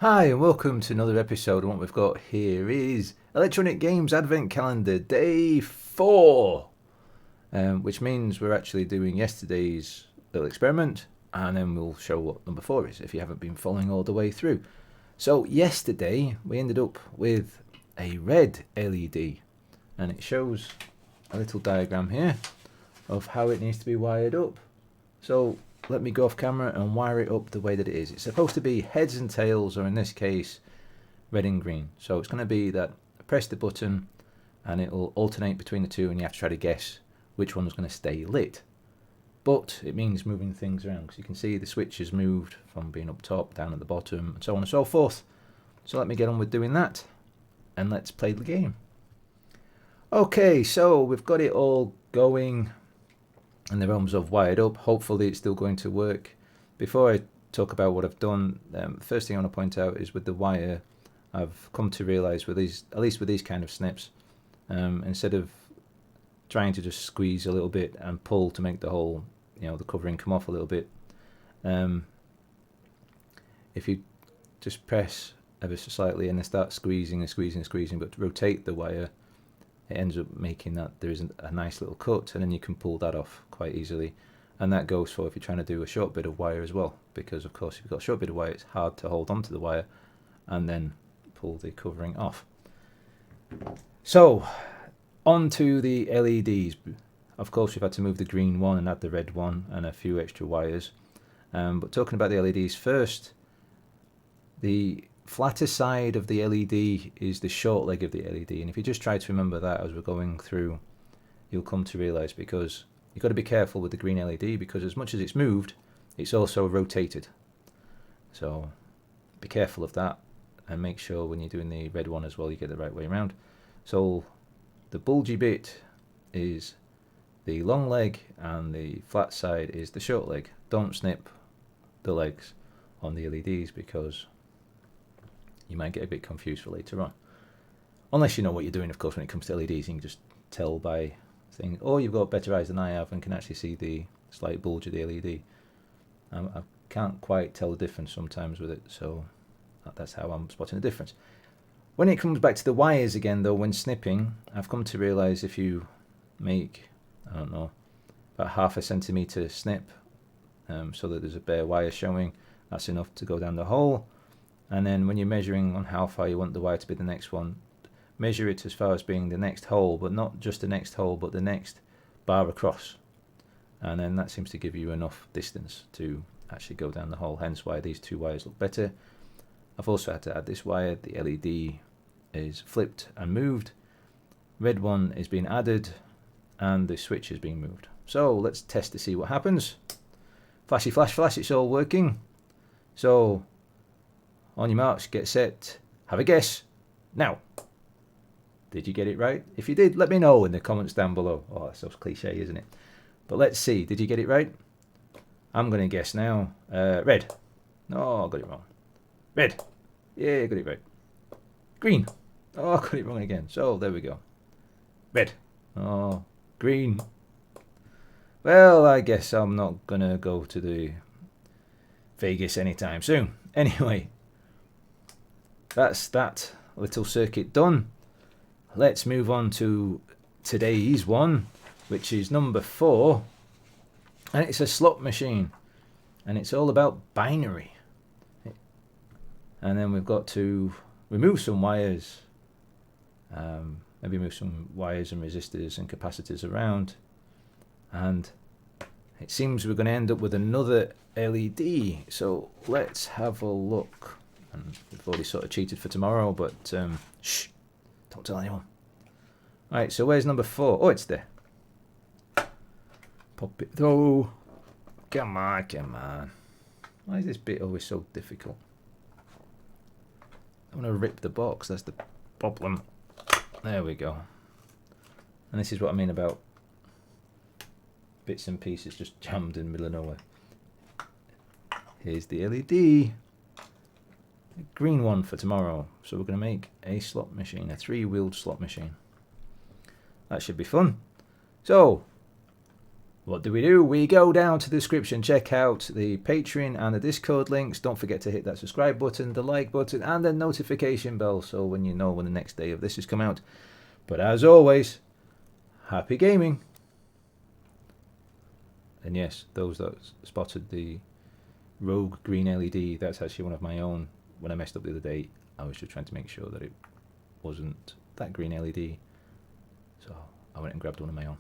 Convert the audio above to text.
Hi and welcome to another episode, and what we've got here is Electronic Games Advent Calendar Day 4, which means we're actually doing yesterday's little experiment, and then we'll show what number 4 is if you haven't been following all the way through. So yesterday we ended up with a red LED, and it shows a little diagram here of how it needs to be wired up. So let me go off camera and wire it up the way that it is. It's supposed to be heads and tails, or in this case, red and green. So it's going to be that I press the button and it will alternate between the two, and you have to try to guess which one's going to stay lit. But it means moving things around, because you can see the switch has moved from being up top, down at the bottom, and so on and so forth. So let me get on with doing that, and let's play the game. Okay, so we've got it all going in the realms of wired up. Hopefully it's still going to work. Before I talk about what I've done, the first thing I want to point out is with the wire, I've come to realise with these, at least with these kind of snips, instead of trying to just squeeze a little bit and pull to make the whole, the covering come off a little bit, if you just press ever so slightly and then start squeezing and squeezing and squeezing, but to rotate the wire, it ends up making that there isn't a nice little cut, and then you can pull that off quite easily. And that goes for if you're trying to do a short bit of wire as well, because of course if you've got a short bit of wire, it's hard to hold onto the wire and then pull the covering off. So on to the LEDs. Of course we've had to move the green one and add the red one and a few extra wires, but talking about the LEDs first, the flatter side of the LED is the short leg of the LED, and if you just try to remember that as we're going through, you'll come to realise, because you've got to be careful with the green LED, because as much as it's moved, it's also rotated. So be careful of that, and make sure when you're doing the red one as well, you get the right way around. So the bulgy bit is the long leg and the flat side is the short leg. Don't snip the legs on the LEDs, because you might get a bit confused for later on. Unless you know what you're doing, of course, when it comes to LEDs, you can just tell by saying, oh, you've got better eyes than I have and can actually see the slight bulge of the LED. I can't quite tell the difference sometimes with it, so that's how I'm spotting the difference. When it comes back to the wires again, though, when snipping, I've come to realise if you make, I don't know, about 1/2 centimetre snip, so that there's a bare wire showing, that's enough to go down the hole. And then when you're measuring on how far you want the wire to be the next one, measure it as far as being the next hole, but not just the next hole, but the next bar across. And then that seems to give you enough distance to actually go down the hole, hence why these two wires look better. I've also had to add this wire. The LED is flipped and moved. Red one is being added, and the switch is being moved. So let's test to see what happens. Flashy flash flash, it's all working. So on your marks, get set, have a guess. Now, did you get it right? If you did, let me know in the comments down below. Oh, that's so cliche, isn't it? But let's see, did you get it right? I'm going to guess now. Red. No, I got it wrong. Red. Yeah, I got it right. Green. Oh, I got it wrong again. So, there we go. Red. Oh, green. Well, I guess I'm not going to go to the Vegas anytime soon. Anyway, that's that little circuit done. Let's move on to today's one, which is number 4, and it's a slot machine, and it's all about binary. And then we've got to remove some wires, maybe move some wires and resistors and capacitors around, and it seems we're going to end up with another LED. So let's have a look. And we've already sort of cheated for tomorrow, but shh, don't tell anyone. Right, so where's number 4? Oh, it's there. Pop it. Oh, come on, come on. Why is this bit always so difficult? I want to rip the box, that's the problem. There we go. And this is what I mean about bits and pieces just jammed in the middle of nowhere. Here's the LED. A green one for tomorrow. So we're going to make a slot machine, a 3-wheeled slot machine. That should be fun. So What do? We go down to the description, check out the Patreon and the Discord links. Don't forget to hit that subscribe button, the like button, and the notification bell so when you know when the next day of this has come out. But as always, happy gaming. And yes, those that spotted the Rogue green LED, that's actually one of my own. When I messed up the other day, I was just trying to make sure that it wasn't that green LED. So I went and grabbed one of my own.